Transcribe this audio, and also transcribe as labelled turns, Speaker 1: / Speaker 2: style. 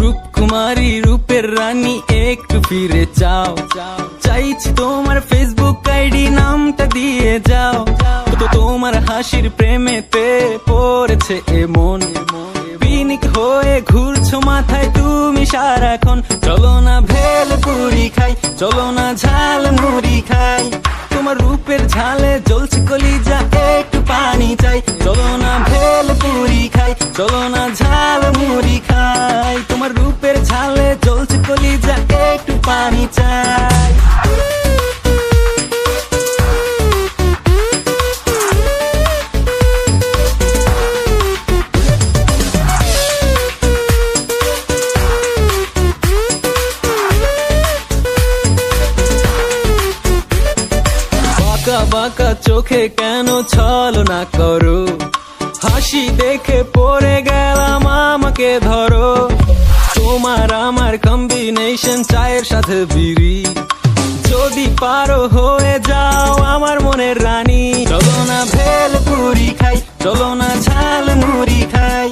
Speaker 1: রূপকুমারী রূপের রানী একটু ফিরে চাও, চাইছি তোমার ফেসবুক আইডি নামটা দিয়ে যাও। তো তোমার হাসির প্রেমেতে পড়েছে এমন, পিনিক হয়ে ঘুরছো মাথায় তুমি সারাক্ষণ। চলো না ভেলপুরি খাই, চলো না ঝাল মুড়ি খাই, তোমার রূপের ঝালে জ্বলছে কলিজা একটু পানি চাই। চলো না ভেলপুরি খাই, চলো না ঝাল মুড়ি খাই, তোমার রূপের ঝালে জ্বলছে কলিজা একটু পানি চাই। বাঁকা বাঁকা চোখে কেন ছলনা করো, হাসি দেখে পড়ে গেলাম আমাকে ধরো। তোমার আমার কম্বিনেশন চায়ের সাথে বিড়ি, যদি পারো হয়ে যাও আমার মনের রানী। চলো না ভেলপুরি খাই, চলো না ঝাল মুড়ি খাই,